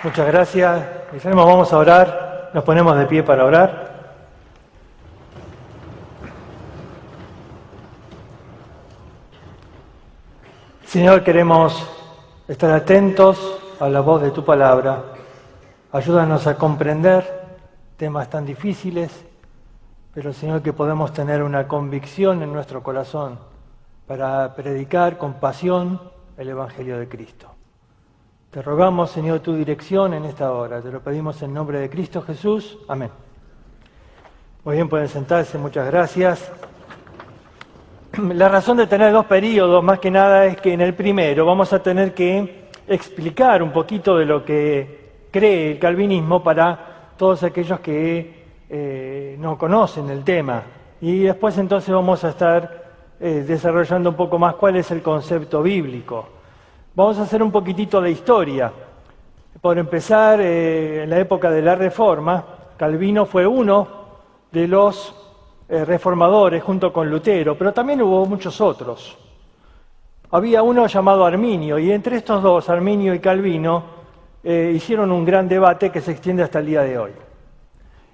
Muchas gracias. Guillermo, vamos a orar. Nos ponemos de pie para orar. Señor, queremos estar atentos a la voz de tu palabra. Ayúdanos a comprender temas tan difíciles, pero Señor, que podemos tener una convicción en nuestro corazón para predicar con pasión el Evangelio de Cristo. Te rogamos, Señor, tu dirección en esta hora. Te lo pedimos en nombre de Cristo Jesús. Amén. Muy bien, pueden sentarse. Muchas gracias. La razón de tener dos periodos, más que nada, es que en el primero vamos a tener que explicar un poquito de lo que cree el calvinismo para todos aquellos que no conocen el tema. Y después entonces vamos a estar desarrollando un poco más cuál es el concepto bíblico. Vamos a hacer un poquitito de historia. Por empezar, en la época de la Reforma, Calvino fue uno de los reformadores junto con Lutero, pero también hubo muchos otros. Había uno llamado Arminio, y entre estos dos, Arminio y Calvino, hicieron un gran debate que se extiende hasta el día de hoy.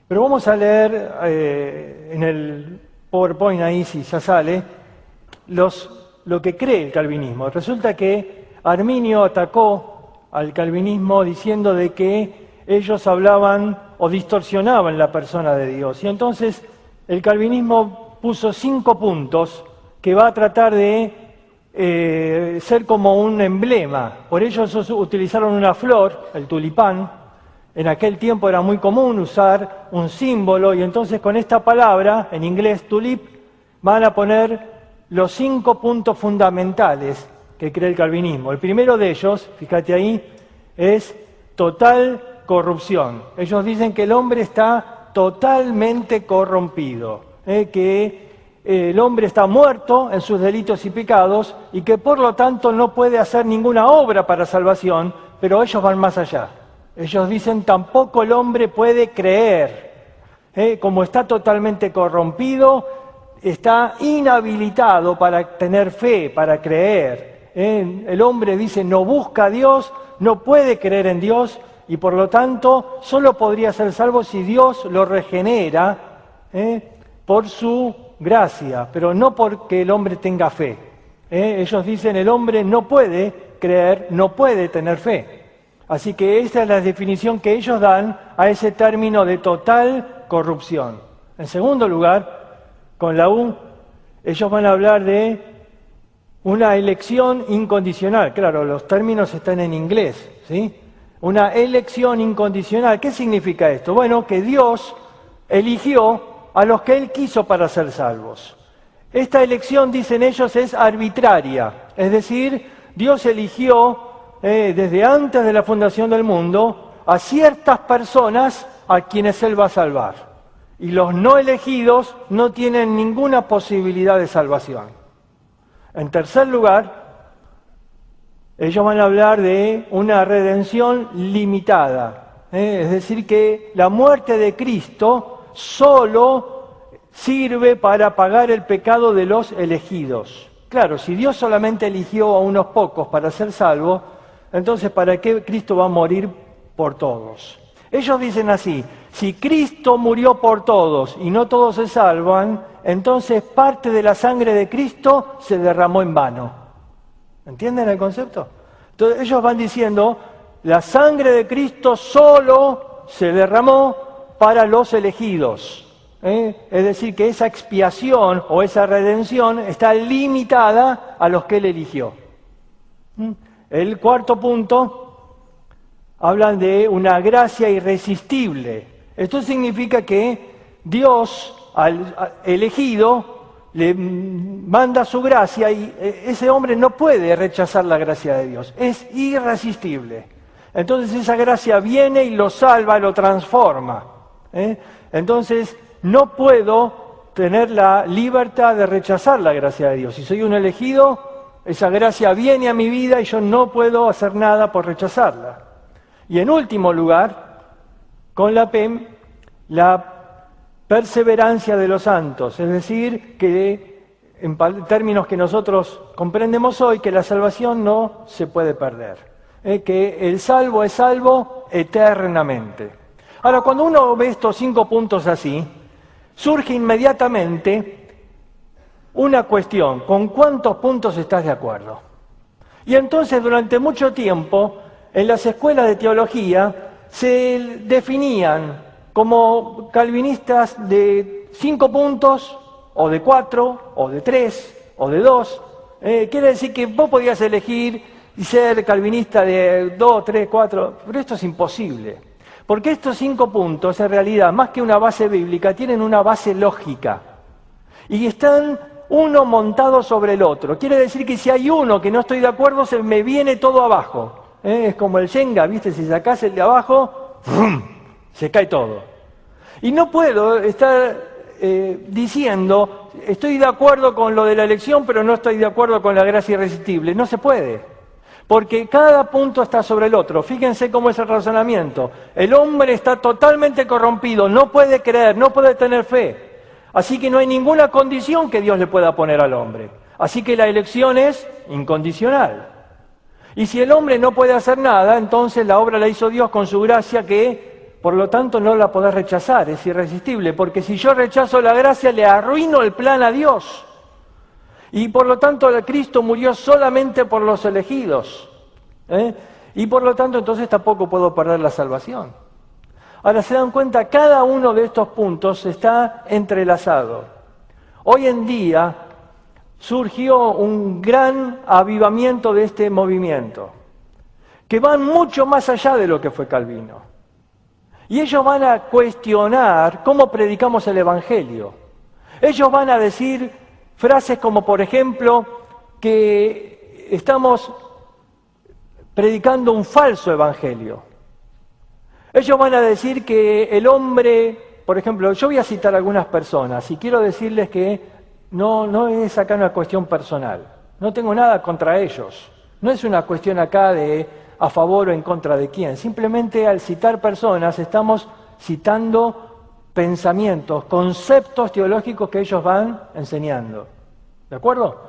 Pero vamos a leer en el PowerPoint ahí, si ya sale, lo que cree el calvinismo. Resulta que Arminio atacó al calvinismo diciendo de que ellos hablaban o distorsionaban la persona de Dios. Y entonces el calvinismo puso 5 puntos que va a tratar de ser como un emblema. Por ello ellos utilizaron una flor, el tulipán. En aquel tiempo era muy común usar un símbolo, y entonces con esta palabra, en inglés tulip, van a poner los 5 puntos fundamentales que cree el calvinismo. El primero de ellos, fíjate ahí, es total corrupción. Ellos dicen que el hombre está totalmente corrompido, que el hombre está muerto en sus delitos y pecados y que por lo tanto no puede hacer ninguna obra para salvación, pero ellos van más allá. Ellos dicen tampoco el hombre puede creer, como está totalmente corrompido, está inhabilitado para tener fe, para creer. El hombre dice no busca a Dios, no puede creer en Dios y por lo tanto solo podría ser salvo si Dios lo regenera por su gracia, pero no porque el hombre tenga fe. Ellos dicen el hombre no puede creer, no puede tener fe. Así que esa es la definición que ellos dan a ese término de total corrupción. En segundo lugar, con la U, ellos van a hablar de una elección incondicional. Claro, los términos están en inglés, ¿sí? Una elección incondicional. ¿Qué significa esto? Bueno, que Dios eligió a los que Él quiso para ser salvos. Esta elección, dicen ellos, es arbitraria. Es decir, Dios eligió desde antes de la fundación del mundo a ciertas personas a quienes Él va a salvar. Y los no elegidos no tienen ninguna posibilidad de salvación. En tercer lugar, ellos van a hablar de una redención limitada. Es decir, que la muerte de Cristo solo sirve para pagar el pecado de los elegidos. Claro, si Dios solamente eligió a unos pocos para ser salvos, entonces ¿para qué Cristo va a morir por todos? Ellos dicen así: si Cristo murió por todos y no todos se salvan, entonces parte de la sangre de Cristo se derramó en vano. ¿Entienden el concepto? Entonces ellos van diciendo, la sangre de Cristo solo se derramó para los elegidos. Es decir, que esa expiación o esa redención está limitada a los que Él eligió. El cuarto punto, hablan de una gracia irresistible. Esto significa que Dios al elegido le manda su gracia y ese hombre no puede rechazar la gracia de Dios. Es irresistible. Entonces esa gracia viene y lo salva, lo transforma. Entonces no puedo tener la libertad de rechazar la gracia de Dios. Si soy un elegido, esa gracia viene a mi vida y yo no puedo hacer nada por rechazarla. Y en último lugar, con la P, la perseverancia de los santos, es decir, que en términos que nosotros comprendemos hoy, que la salvación no se puede perder. que el salvo es salvo eternamente. Ahora, cuando uno ve estos 5 puntos así, surge inmediatamente una cuestión: ¿con cuántos puntos estás de acuerdo? Y entonces, durante mucho tiempo, en las escuelas de teología se definían como calvinistas de 5 puntos, o de 4, o de 3, o de 2. Quiere decir que vos podías elegir y ser calvinista de 2, 3, 4, pero esto es imposible. Porque estos 5 puntos, en realidad, más que una base bíblica, tienen una base lógica. Y están uno montado sobre el otro. Quiere decir que si hay uno que no estoy de acuerdo, se me viene todo abajo. Es como el Shenga, ¿viste? Si sacás el de abajo, ¡frum!, se cae todo. Y no puedo estar diciendo, estoy de acuerdo con lo de la elección, pero no estoy de acuerdo con la gracia irresistible. No se puede. Porque cada punto está sobre el otro. Fíjense cómo es el razonamiento. El hombre está totalmente corrompido, no puede creer, no puede tener fe. Así que no hay ninguna condición que Dios le pueda poner al hombre. Así que la elección es incondicional. Y si el hombre no puede hacer nada, entonces la obra la hizo Dios con su gracia, que por lo tanto no la podés rechazar, es irresistible. Porque si yo rechazo la gracia, le arruino el plan a Dios. Y por lo tanto Cristo murió solamente por los elegidos. Y por lo tanto entonces tampoco puedo perder la salvación. Ahora se dan cuenta, cada uno de estos puntos está entrelazado. Hoy en día surgió un gran avivamiento de este movimiento, que van mucho más allá de lo que fue Calvino. Y ellos van a cuestionar cómo predicamos el Evangelio. Ellos van a decir frases como, por ejemplo, que estamos predicando un falso evangelio. Ellos van a decir que el hombre, por ejemplo, yo voy a citar a algunas personas y quiero decirles que no es acá una cuestión personal. No tengo nada contra ellos. No es una cuestión acá de a favor o en contra de quién. Simplemente al citar personas estamos citando pensamientos, conceptos teológicos que ellos van enseñando. ¿De acuerdo?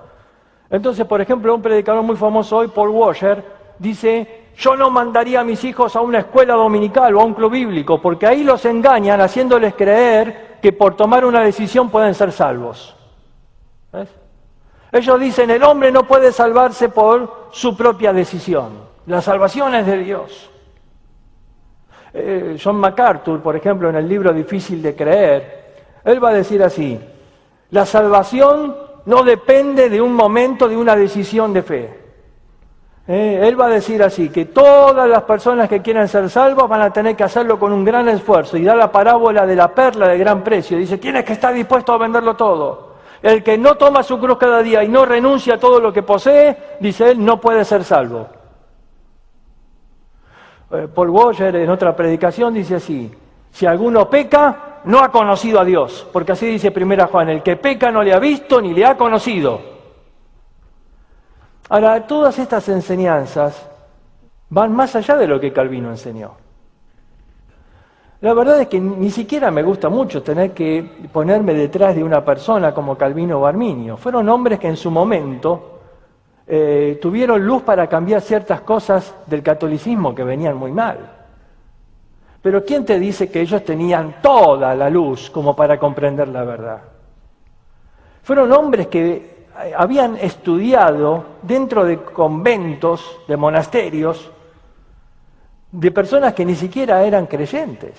Entonces, por ejemplo, un predicador muy famoso hoy, Paul Washer, dice: yo no mandaría a mis hijos a una escuela dominical o a un club bíblico, porque ahí los engañan haciéndoles creer que por tomar una decisión pueden ser salvos. ¿Ves? Ellos dicen, el hombre no puede salvarse por su propia decisión. La salvación es de Dios. John MacArthur, por ejemplo, en el libro Difícil de Creer, él va a decir así: la salvación no depende de un momento, de una decisión de fe. Él va a decir así, que todas las personas que quieran ser salvas van a tener que hacerlo con un gran esfuerzo. Y da la parábola de la perla de gran precio. Dice, tienes que estar dispuesto a venderlo todo. El que no toma su cruz cada día y no renuncia a todo lo que posee, dice él, no puede ser salvo. Paul Washer en otra predicación dice así: si alguno peca, no ha conocido a Dios. Porque así dice 1 Juan, el que peca no le ha visto ni le ha conocido. Ahora, todas estas enseñanzas van más allá de lo que Calvino enseñó. La verdad es que ni siquiera me gusta mucho tener que ponerme detrás de una persona como Calvino o Arminio. Fueron hombres que en su momento tuvieron luz para cambiar ciertas cosas del catolicismo que venían muy mal. Pero ¿quién te dice que ellos tenían toda la luz como para comprender la verdad? Fueron hombres que habían estudiado dentro de conventos, de monasterios, de personas que ni siquiera eran creyentes.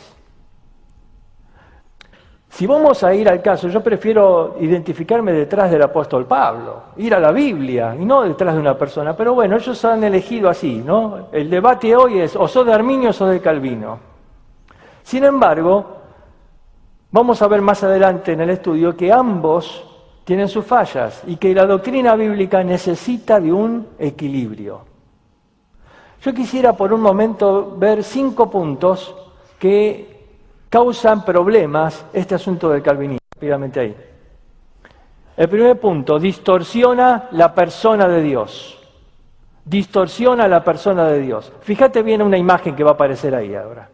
Si vamos a ir al caso, yo prefiero identificarme detrás del apóstol Pablo, ir a la Biblia y no detrás de una persona. Pero bueno, ellos han elegido así, ¿no? El debate hoy es o sos de Arminio o sos de Calvino. Sin embargo, vamos a ver más adelante en el estudio que ambos tienen sus fallas y que la doctrina bíblica necesita de un equilibrio. Yo quisiera por un momento ver 5 puntos que causan problemas este asunto del calvinismo. Rápidamente ahí. El primer punto, distorsiona la persona de Dios. Distorsiona la persona de Dios. Fíjate bien una imagen que va a aparecer ahí ahora.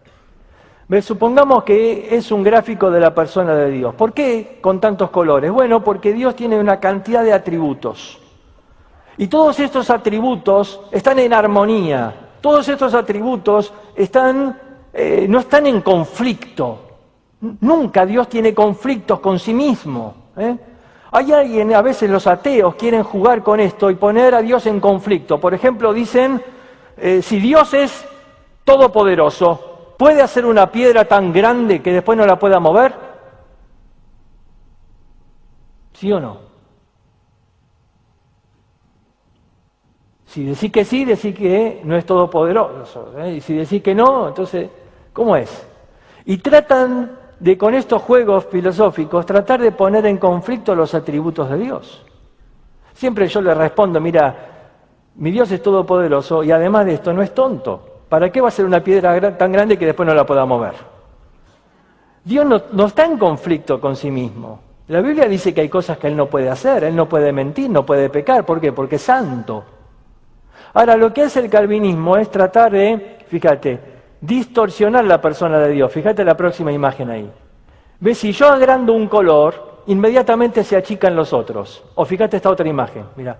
Supongamos que es un gráfico de la persona de Dios. ¿Por qué con tantos colores? Bueno, porque Dios tiene una cantidad de atributos. Y todos estos atributos están en armonía. Todos estos atributos no están en conflicto. Nunca Dios tiene conflictos con sí mismo. Hay alguien, a veces los ateos quieren jugar con esto y poner a Dios en conflicto. Por ejemplo, dicen, si Dios es todopoderoso, ¿puede hacer una piedra tan grande que después no la pueda mover? ¿Sí o no? Si decís que sí, decís que no es todopoderoso. Y si decís que no, entonces, ¿cómo es? Y tratan de, con estos juegos filosóficos, tratar de poner en conflicto los atributos de Dios. Siempre yo le respondo, mira, mi Dios es todopoderoso y además de esto no es tonto. ¿Para qué va a ser una piedra tan grande que después no la pueda mover? Dios no está en conflicto con sí mismo. La Biblia dice que hay cosas que Él no puede hacer, Él no puede mentir, no puede pecar. ¿Por qué? Porque es santo. Ahora, lo que hace el calvinismo es tratar de, fíjate, distorsionar la persona de Dios. Fíjate la próxima imagen ahí. ¿Ves? Si yo agrando un color, inmediatamente se achican los otros. O fíjate esta otra imagen, mira.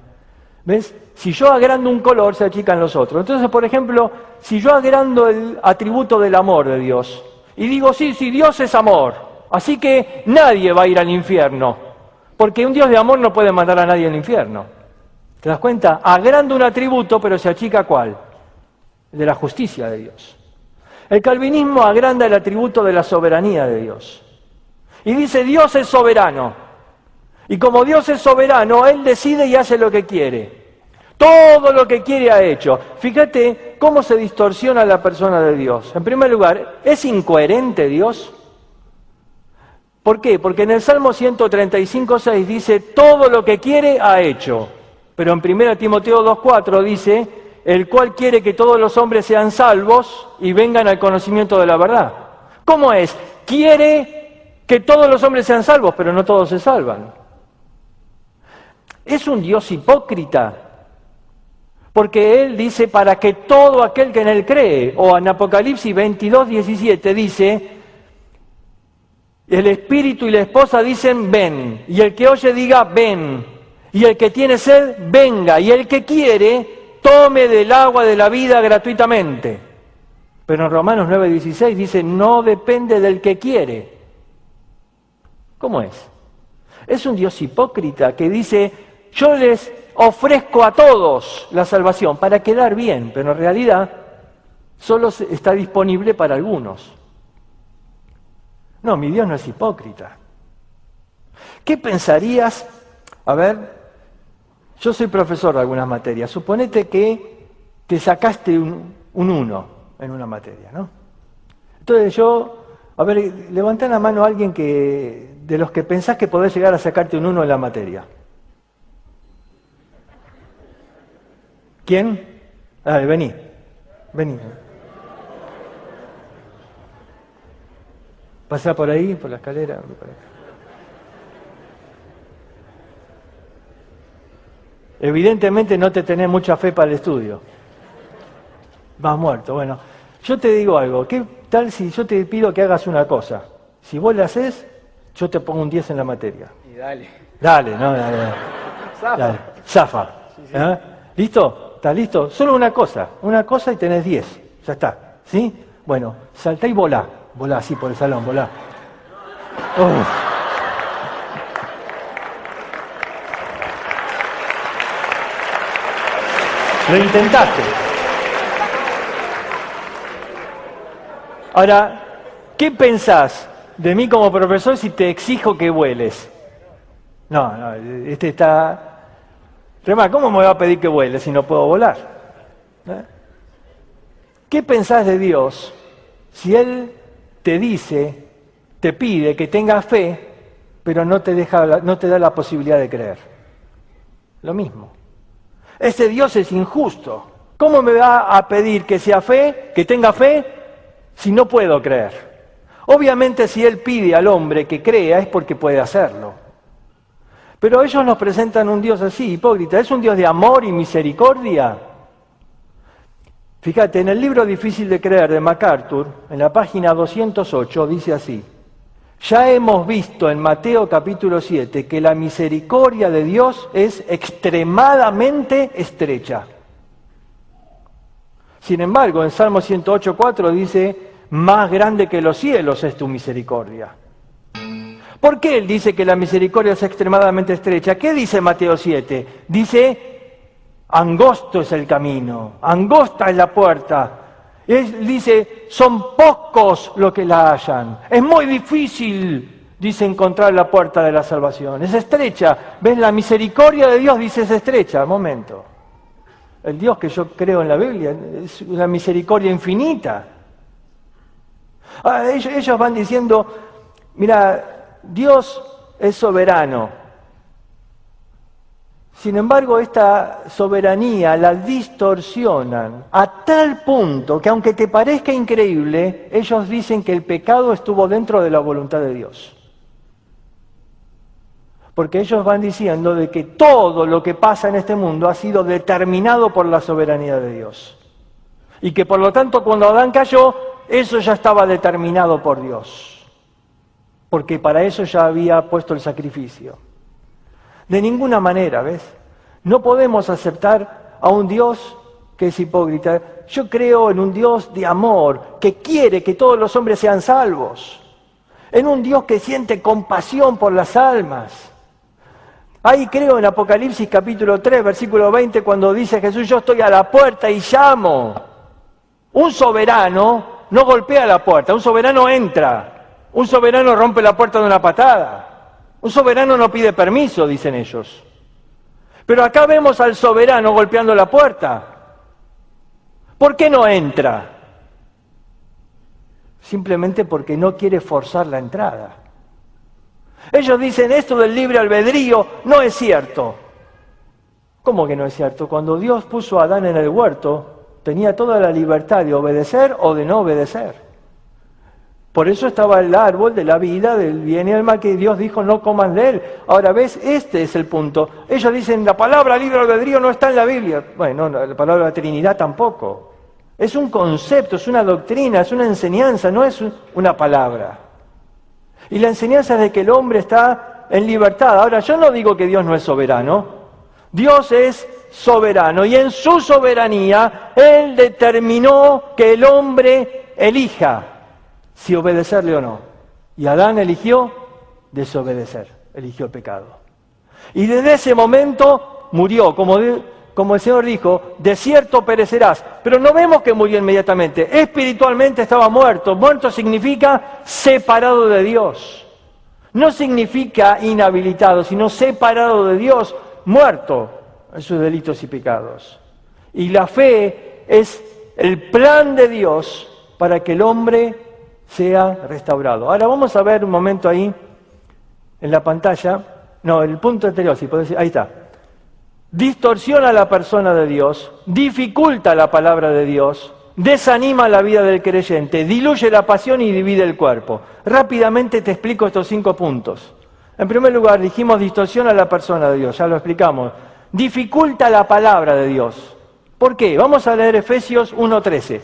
¿Ves? Si yo agrando un color, se achican los otros. Entonces, por ejemplo, si yo agrando el atributo del amor de Dios, y digo, sí, Dios es amor, así que nadie va a ir al infierno, porque un Dios de amor no puede mandar a nadie al infierno. ¿Te das cuenta? Agranda un atributo, pero se achica ¿cuál? El de la justicia de Dios. El calvinismo agranda el atributo de la soberanía de Dios. Y dice, Dios es soberano. Y como Dios es soberano, Él decide y hace lo que quiere. Todo lo que quiere ha hecho. Fíjate cómo se distorsiona la persona de Dios. En primer lugar, ¿es incoherente Dios? ¿Por qué? Porque en el Salmo 135:6 dice, todo lo que quiere ha hecho. Pero en 1 Timoteo 2:4 dice, el cual quiere que todos los hombres sean salvos y vengan al conocimiento de la verdad. ¿Cómo es? Quiere que todos los hombres sean salvos, pero no todos se salvan. Es un Dios hipócrita, porque Él dice para que todo aquel que en Él cree, o en Apocalipsis 22:17 dice, el espíritu y la esposa dicen ven, y el que oye diga ven, y el que tiene sed venga, y el que quiere tome del agua de la vida gratuitamente. Pero en Romanos 9:16 dice no depende del que quiere. ¿Cómo es? Es un Dios hipócrita que dice yo les ofrezco a todos la salvación para quedar bien, pero en realidad solo está disponible para algunos. No, mi Dios no es hipócrita. ¿Qué pensarías? A ver, yo soy profesor de algunas materias. Suponete que te sacaste un 1 en una materia, ¿no? Entonces a ver, levantá la mano a alguien de los que pensás que podés llegar a sacarte un 1 en la materia. ¿Quién? Dale, vení. Pasá por ahí, por la escalera. Por ahí. Evidentemente no te tenés mucha fe para el estudio. Vas muerto. Bueno, yo te digo algo. ¿Qué tal si yo te pido que hagas una cosa? Si vos la haces, yo te pongo un 10 en la materia. Y dale. Dale. Zafa. Sí. ¿Listo? ¿Estás listo? Solo una cosa y tenés 10. Ya está. ¿Sí? Bueno, saltá y volá. Volá así por el salón, volá. Lo intentaste. Ahora, ¿qué pensás de mí como profesor si te exijo que vueles? No, este está... Remar, ¿cómo me va a pedir que vuele si no puedo volar? ¿Qué pensás de Dios si Él te pide que tengas fe, pero no te da la posibilidad de creer? Lo mismo. Ese Dios es injusto. ¿Cómo me va a pedir que tenga fe, si no puedo creer? Obviamente si Él pide al hombre que crea es porque puede hacerlo. Pero ellos nos presentan un Dios así, hipócrita. ¿Es un Dios de amor y misericordia? Fíjate, en el libro Difícil de Creer de MacArthur, en la página 208, dice así: ya hemos visto en Mateo capítulo 7 que la misericordia de Dios es extremadamente estrecha. Sin embargo, en Salmo 108:4 dice, más grande que los cielos es tu misericordia. ¿Por qué él dice que la misericordia es extremadamente estrecha? ¿Qué dice Mateo 7? Dice, angosto es el camino, angosta es la puerta. Él dice, son pocos los que la hallan. Es muy difícil, dice, encontrar la puerta de la salvación. Es estrecha. ¿Ves? La misericordia de Dios, dice, es estrecha. Momento. El Dios que yo creo en la Biblia es una misericordia infinita. Ellos van diciendo, mira, Dios es soberano. Sin embargo, esta soberanía la distorsionan a tal punto que aunque te parezca increíble, ellos dicen que el pecado estuvo dentro de la voluntad de Dios. Porque ellos van diciendo de que todo lo que pasa en este mundo ha sido determinado por la soberanía de Dios. Y que por lo tanto cuando Adán cayó, eso ya estaba determinado por Dios. Porque para eso ya había puesto el sacrificio. De ninguna manera, ¿ves? No podemos aceptar a un Dios que es hipócrita. Yo creo en un Dios de amor, que quiere que todos los hombres sean salvos. En un Dios que siente compasión por las almas. Ahí creo en Apocalipsis capítulo 3, versículo 20, cuando dice Jesús, yo estoy a la puerta y llamo. Un soberano no golpea la puerta, un soberano entra. Un soberano rompe la puerta de una patada. Un soberano no pide permiso, dicen ellos. Pero acá vemos al soberano golpeando la puerta. ¿Por qué no entra? Simplemente porque no quiere forzar la entrada. Ellos dicen, esto del libre albedrío no es cierto. ¿Cómo que no es cierto? Cuando Dios puso a Adán en el huerto, tenía toda la libertad de obedecer o de no obedecer. Por eso estaba el árbol de la vida, del bien y el mal, que Dios dijo, no coman de él. Ahora, ¿ves? Este es el punto. Ellos dicen, la palabra libre albedrío no está en la Biblia. Bueno, no, la palabra Trinidad tampoco. Es un concepto, es una doctrina, es una enseñanza, no es una palabra. Y la enseñanza es de que el hombre está en libertad. Ahora, yo no digo que Dios no es soberano. Dios es soberano y en su soberanía Él determinó que el hombre elija si obedecerle o no. Y Adán eligió desobedecer, eligió el pecado. Y desde ese momento murió, como el Señor dijo, de cierto perecerás. Pero no vemos que murió inmediatamente, espiritualmente estaba muerto. Muerto significa separado de Dios. No significa inhabilitado, sino separado de Dios, muerto en sus delitos y pecados. Y la fe es el plan de Dios para que el hombre sea restaurado. Ahora vamos a ver un momento ahí en la pantalla, no, el punto anterior, si puedo decir, ahí está. Distorsiona la persona de Dios, dificulta la palabra de Dios, desanima la vida del creyente, diluye la pasión y divide el cuerpo. Rápidamente te explico estos 5 puntos. En primer lugar, dijimos distorsiona la persona de Dios, ya lo explicamos. Dificulta la palabra de Dios. ¿Por qué? Vamos a leer Efesios 1:13.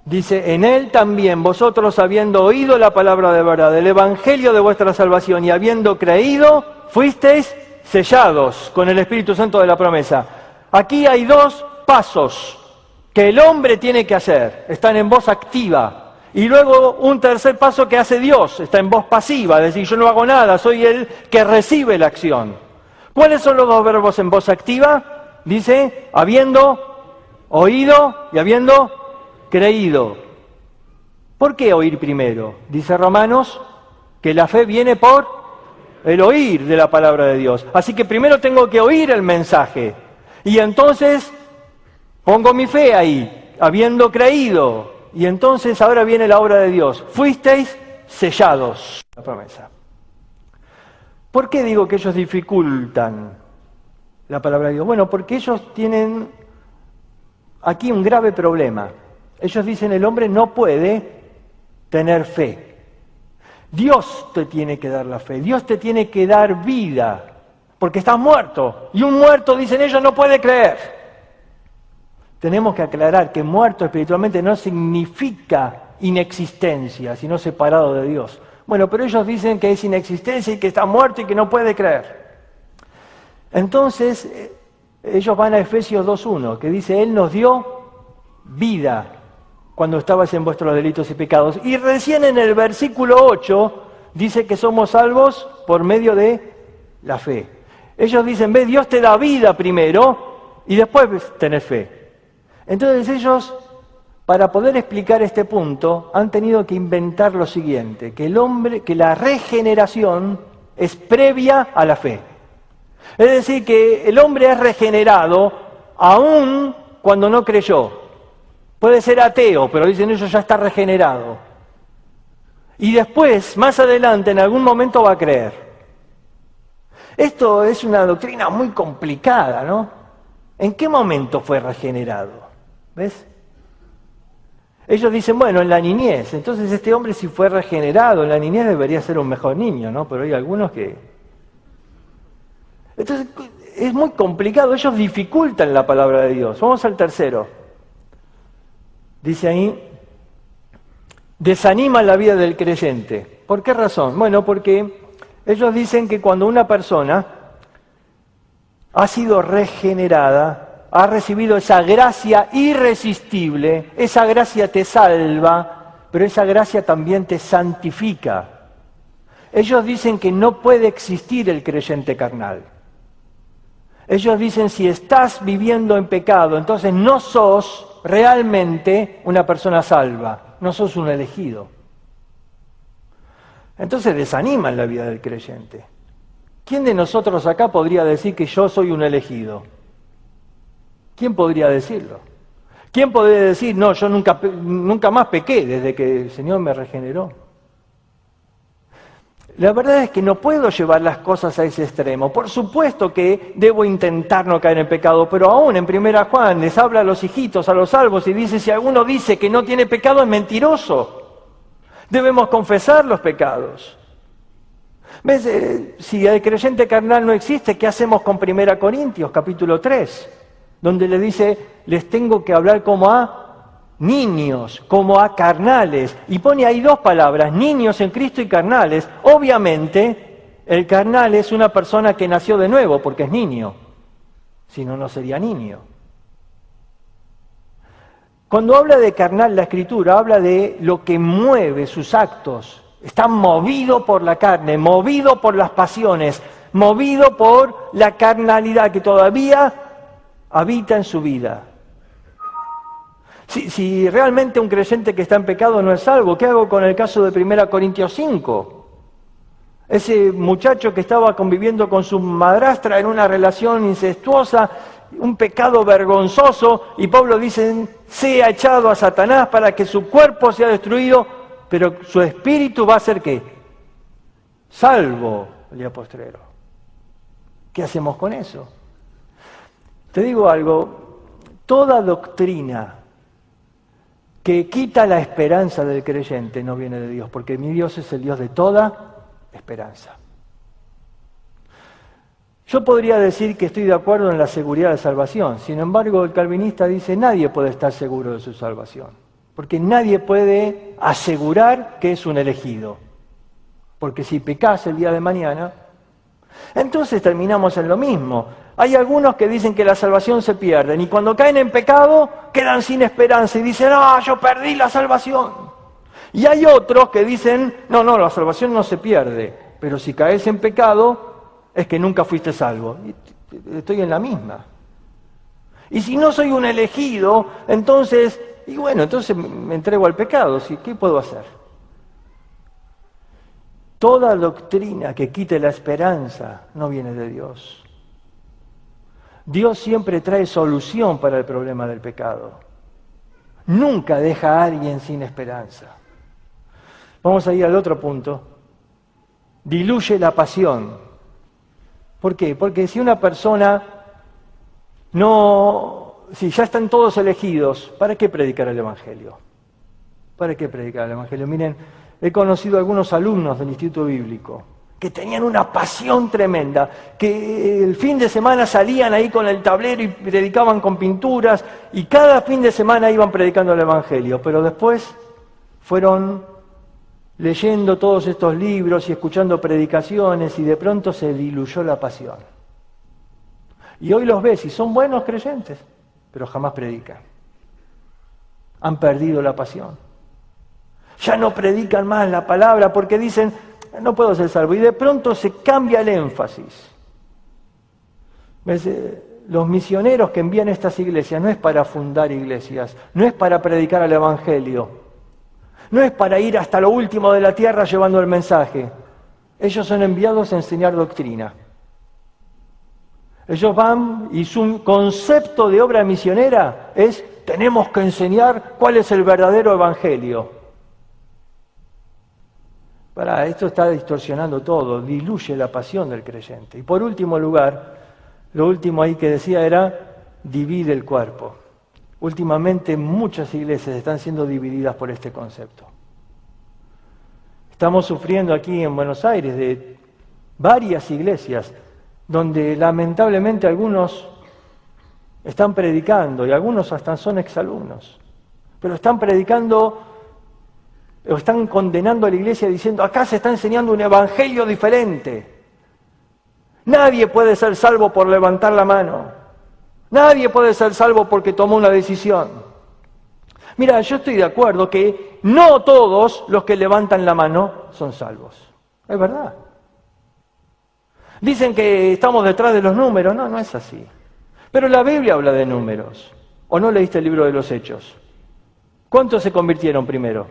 Dice, en él también vosotros habiendo oído la palabra de verdad, el evangelio de vuestra salvación y habiendo creído, fuisteis sellados con el Espíritu Santo de la promesa. Aquí hay 2 pasos que el hombre tiene que hacer, están en voz activa. Y luego un tercer paso que hace Dios, está en voz pasiva, es decir, yo no hago nada, soy el que recibe la acción. ¿Cuáles son los 2 verbos en voz activa? Dice, habiendo oído y habiendo creído. ¿Por qué oír primero? Dice Romanos que la fe viene por el oír de la palabra de Dios. Así que primero tengo que oír el mensaje. Y entonces pongo mi fe ahí, habiendo creído. Y entonces ahora viene la obra de Dios. Fuisteis sellados. La promesa. ¿Por qué digo que ellos dificultan la palabra de Dios? Bueno, porque ellos tienen aquí un grave problema. Ellos dicen, el hombre no puede tener fe. Dios te tiene que dar la fe, Dios te tiene que dar vida, porque estás muerto. Y un muerto, dicen ellos, no puede creer. Tenemos que aclarar que muerto espiritualmente no significa inexistencia, sino separado de Dios. Bueno, pero ellos dicen que es inexistencia y que está muerto y que no puede creer. Entonces, ellos van a Efesios 2:1, que dice, Él nos dio vida cuando estabas en vuestros delitos y pecados. Y recién en el versículo 8 dice que somos salvos por medio de la fe. Ellos dicen, ve, Dios te da vida primero y después tenés fe. Entonces ellos, para poder explicar este punto, han tenido que inventar lo siguiente, que la regeneración es previa a la fe. Es decir, que el hombre es regenerado aún cuando no creyó. Puede ser ateo, pero dicen ellos ya está regenerado. Y después, más adelante, en algún momento va a creer. Esto es una doctrina muy complicada, ¿no? ¿En qué momento fue regenerado? ¿Ves? Ellos dicen, bueno, en la niñez. Entonces este hombre, si fue regenerado en la niñez, debería ser un mejor niño, ¿no? Pero hay algunos que... Entonces, es muy complicado. Ellos dificultan la palabra de Dios. Vamos al tercero. Dice ahí, desanima la vida del creyente. ¿Por qué razón? Bueno, porque ellos dicen que cuando una persona ha sido regenerada, ha recibido esa gracia irresistible, esa gracia te salva, pero esa gracia también te santifica. Ellos dicen que no puede existir el creyente carnal. Ellos dicen, si estás viviendo en pecado, entonces no sos realmente una persona salva, no sos un elegido. Entonces desaniman la vida del creyente. ¿Quién de nosotros acá podría decir que yo soy un elegido? ¿Quién podría decirlo? ¿Quién podría decir, no, yo nunca más pequé desde que el Señor me regeneró? La verdad es que no puedo llevar las cosas a ese extremo. Por supuesto que debo intentar no caer en pecado, pero aún en 1 Juan les habla a los hijitos, a los salvos, y dice, si alguno dice que no tiene pecado es mentiroso. Debemos confesar los pecados. ¿Ves? Si el creyente carnal no existe, ¿qué hacemos con 1 Corintios, capítulo 3? Donde le dice, les tengo que hablar como a niños, como a carnales. Y pone ahí dos palabras, niños en Cristo y carnales. Obviamente, el carnal es una persona que nació de nuevo, porque es niño. Si no, no sería niño. Cuando habla de carnal la Escritura, habla de lo que mueve sus actos. Está movido por la carne, movido por las pasiones, movido por la carnalidad que todavía habita en su vida. Si realmente un creyente que está en pecado no es salvo, ¿qué hago con el caso de 1 Corintios 5? Ese muchacho que estaba conviviendo con su madrastra en una relación incestuosa, un pecado vergonzoso, y Pablo dice, sea echado a Satanás para que su cuerpo sea destruido, pero su espíritu va a ser ¿qué? Salvo el día postrero. ¿Qué hacemos con eso? Te digo algo, toda doctrina que quita la esperanza del creyente no viene de Dios, porque mi Dios es el Dios de toda esperanza. Yo podría decir que estoy de acuerdo en la seguridad de salvación, sin embargo el calvinista dice nadie puede estar seguro de su salvación, porque nadie puede asegurar que es un elegido, porque si pecás el día de mañana, entonces terminamos en lo mismo. Hay algunos que dicen que la salvación se pierde, y cuando caen en pecado quedan sin esperanza y dicen, no, yo perdí la salvación. Y hay otros que dicen, no, la salvación no se pierde, pero si caes en pecado es que nunca fuiste salvo. Y estoy en la misma. Y si no soy un elegido, entonces, y bueno, entonces me entrego al pecado, ¿sí? ¿Qué puedo hacer? Toda doctrina que quite la esperanza no viene de Dios. Dios siempre trae solución para el problema del pecado. Nunca deja a alguien sin esperanza. Vamos a ir al otro punto. Diluye la pasión. ¿Por qué? Porque si una persona si ya están todos elegidos, ¿para qué predicar el Evangelio? ¿Para qué predicar el Evangelio? Miren, he conocido a algunos alumnos del Instituto Bíblico que tenían una pasión tremenda, que el fin de semana salían ahí con el tablero y predicaban con pinturas, y cada fin de semana iban predicando el Evangelio, pero después fueron leyendo todos estos libros y escuchando predicaciones, y de pronto se diluyó la pasión. Y hoy los ves y son buenos creyentes, pero jamás predican. Han perdido la pasión. Ya no predican más la palabra porque dicen, no puedo ser salvo. Y de pronto se cambia el énfasis. ¿Ves? Los misioneros que envían estas iglesias no es para fundar iglesias, no es para predicar el Evangelio, no es para ir hasta lo último de la tierra llevando el mensaje. Ellos son enviados a enseñar doctrina. Ellos van y su concepto de obra misionera es: tenemos que enseñar cuál es el verdadero Evangelio. Esto está distorsionando todo, diluye la pasión del creyente. Y por último lugar, lo último ahí que decía era: divide el cuerpo. Últimamente muchas iglesias están siendo divididas por este concepto. Estamos sufriendo aquí en Buenos Aires de varias iglesias donde lamentablemente algunos están predicando y algunos hasta son exalumnos, pero están predicando o están condenando a la iglesia diciendo: acá se está enseñando un evangelio diferente. Nadie puede ser salvo por levantar la mano. Nadie puede ser salvo porque tomó una decisión. Mira, yo estoy de acuerdo que no todos los que levantan la mano son salvos. Es verdad. Dicen que estamos detrás de los números. No, no es así. Pero la Biblia habla de números. ¿O no leíste el libro de los Hechos? ¿Cuántos se convirtieron primero?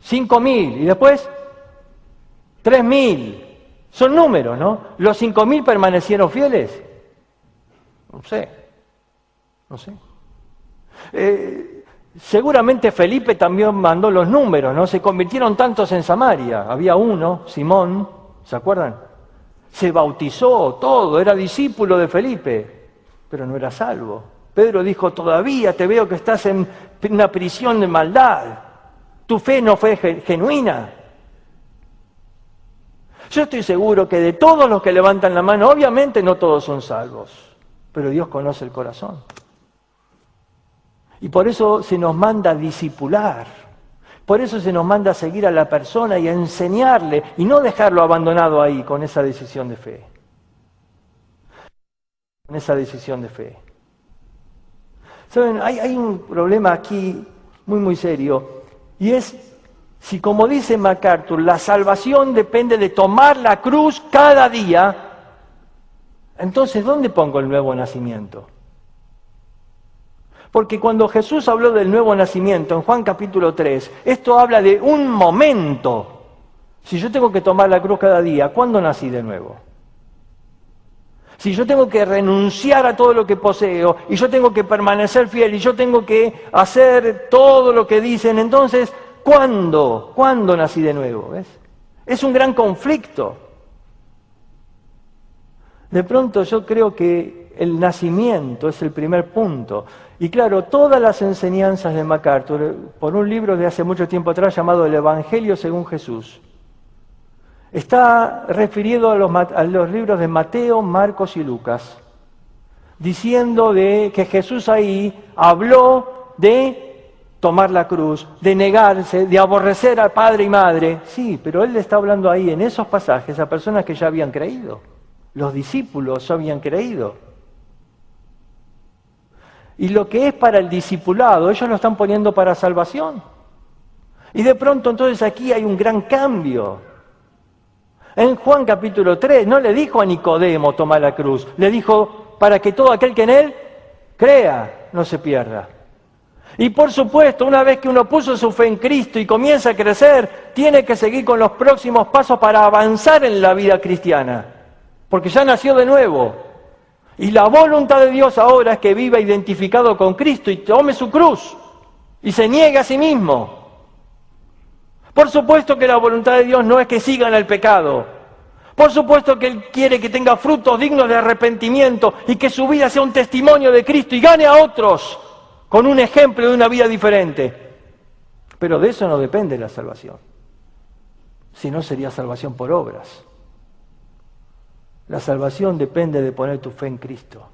5.000. ¿Y después? 3.000. Son números, ¿no? ¿Los 5.000 permanecieron fieles? No sé. Seguramente Felipe también mandó los números, ¿no? Se convirtieron tantos en Samaria. Había uno, Simón, ¿se acuerdan? Se bautizó, todo, era discípulo de Felipe, pero no era salvo. Pedro dijo: todavía te veo que estás en una prisión de maldad. Tu fe no fue genuina. Yo estoy seguro que de todos los que levantan la mano, obviamente no todos son salvos, pero Dios conoce el corazón. Y por eso se nos manda a discipular, por eso se nos manda a seguir a la persona y a enseñarle, y no dejarlo abandonado ahí con esa decisión de fe. Con esa decisión de fe. ¿Saben? Hay un problema aquí muy serio, y es: si, como dice MacArthur, la salvación depende de tomar la cruz cada día, entonces ¿dónde pongo el nuevo nacimiento? Porque cuando Jesús habló del nuevo nacimiento en Juan capítulo 3, esto habla de un momento. Si yo tengo que tomar la cruz cada día, ¿cuándo nací de nuevo? Si yo tengo que renunciar a todo lo que poseo, y yo tengo que permanecer fiel, y yo tengo que hacer todo lo que dicen, entonces, ¿cuándo nací de nuevo? ¿Ves? Es un gran conflicto. De pronto yo creo que el nacimiento es el primer punto. Y claro, todas las enseñanzas de MacArthur, por un libro de hace mucho tiempo atrás llamado El Evangelio según Jesús, está refirido a los libros de Mateo, Marcos y Lucas, diciendo de que Jesús ahí habló de tomar la cruz, de negarse, de aborrecer a padre y madre. Sí, pero él está hablando ahí en esos pasajes a personas que ya habían creído. Los discípulos ya habían creído. Y lo que es para el discipulado, ellos lo están poniendo para salvación. Y de pronto entonces aquí hay un gran cambio. En Juan capítulo 3 no le dijo a Nicodemo: toma la cruz. Le dijo: para que todo aquel que en él crea no se pierda. Y por supuesto, una vez que uno puso su fe en Cristo y comienza a crecer, tiene que seguir con los próximos pasos para avanzar en la vida cristiana. Porque ya nació de nuevo. Y la voluntad de Dios ahora es que viva identificado con Cristo y tome su cruz y se niegue a sí mismo. Por supuesto que la voluntad de Dios no es que sigan el pecado. Por supuesto que Él quiere que tenga frutos dignos de arrepentimiento y que su vida sea un testimonio de Cristo y gane a otros con un ejemplo de una vida diferente. Pero de eso no depende la salvación. Si no, sería salvación por obras. La salvación depende de poner tu fe en Cristo.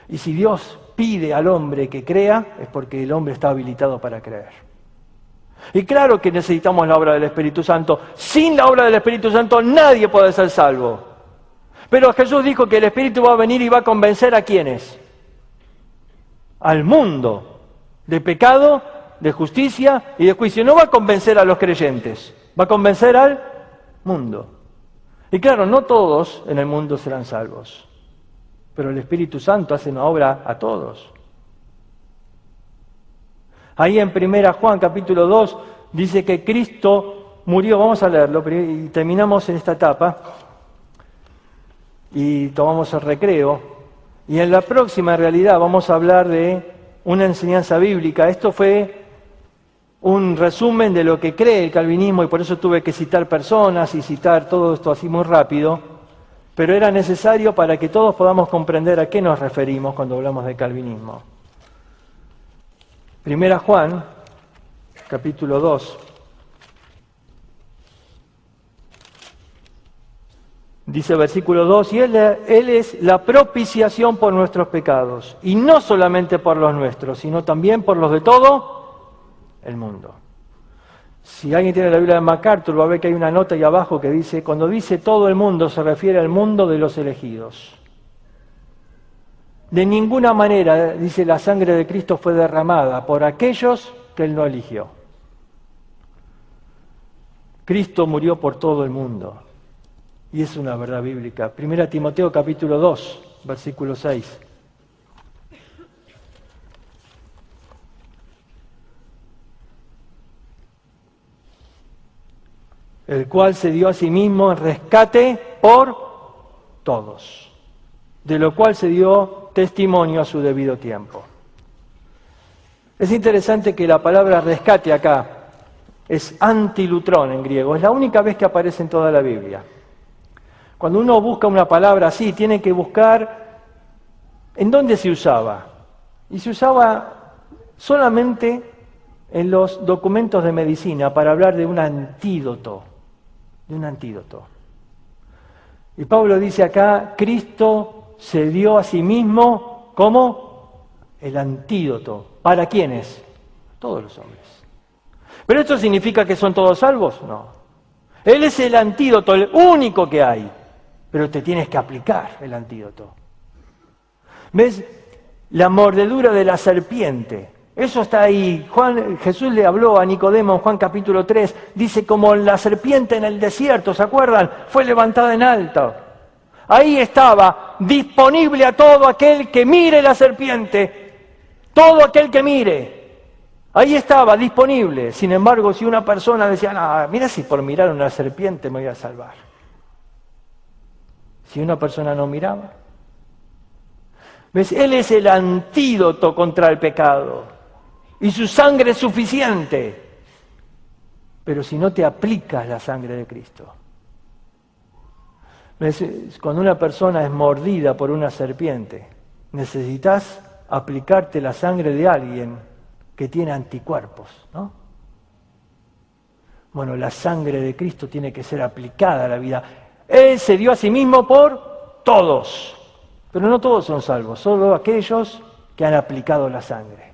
Y si Dios pide al hombre que crea, es porque el hombre está habilitado para creer. Y claro que necesitamos la obra del Espíritu Santo. Sin la obra del Espíritu Santo nadie puede ser salvo. Pero Jesús dijo que el Espíritu va a venir y va a convencer ¿a quiénes? Al mundo. De pecado, de justicia y de juicio. No va a convencer a los creyentes. Va a convencer al mundo. Y claro, no todos en el mundo serán salvos. Pero el Espíritu Santo hace una obra a todos. Ahí en 1 Juan capítulo 2 dice que Cristo murió, vamos a leerlo, y terminamos en esta etapa, y tomamos el recreo, y en la próxima en realidad vamos a hablar de una enseñanza bíblica. Esto fue un resumen de lo que cree el calvinismo, y por eso tuve que citar personas y citar todo esto así muy rápido, pero era necesario para que todos podamos comprender a qué nos referimos cuando hablamos de calvinismo. 1 Juan, capítulo 2, dice versículo 2, y él es la propiciación por nuestros pecados, y no solamente por los nuestros, sino también por los de todo el mundo. Si alguien tiene la Biblia de MacArthur, va a ver que hay una nota ahí abajo que dice, cuando dice todo el mundo, se refiere al mundo de los elegidos. De ninguna manera, dice, la sangre de Cristo fue derramada por aquellos que Él no eligió. Cristo murió por todo el mundo. Y es una verdad bíblica. 1 Timoteo capítulo 2, versículo 6. El cual se dio a sí mismo en rescate por todos, de lo cual se dio testimonio a su debido tiempo. Es interesante que la palabra rescate acá es antilutrón en griego, es la única vez que aparece en toda la Biblia. Cuando uno busca una palabra así, tiene que buscar en dónde se usaba. Y se usaba solamente en los documentos de medicina para hablar de un antídoto. Y Pablo dice acá, Cristo se dio a sí mismo como el antídoto. ¿Para quiénes? Todos los hombres. ¿Pero esto significa que son todos salvos? No. Él es el antídoto, el único que hay. Pero te tienes que aplicar el antídoto. ¿Ves? La mordedura de la serpiente. Eso está ahí. Jesús le habló a Nicodemo en Juan capítulo 3. Dice, como la serpiente en el desierto, ¿se acuerdan? Fue levantada en alto. Ahí estaba, disponible a todo aquel que mire la serpiente. Todo aquel que mire. Ahí estaba, disponible. Sin embargo, si una persona decía, no, mira si por mirar una serpiente me voy a salvar. Si una persona no miraba. ¿Ves? Él es el antídoto contra el pecado. Y su sangre es suficiente. Pero si no te aplicas la sangre de Cristo. ¿Ves? Cuando una persona es mordida por una serpiente, necesitas aplicarte la sangre de alguien que tiene anticuerpos, ¿no? Bueno, la sangre de Cristo tiene que ser aplicada a la vida. Él se dio a sí mismo por todos. Pero no todos son salvos, solo aquellos que han aplicado la sangre.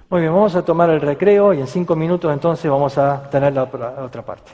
Muy bien, vamos a tomar el recreo y en 5 minutos entonces vamos a tener la otra parte.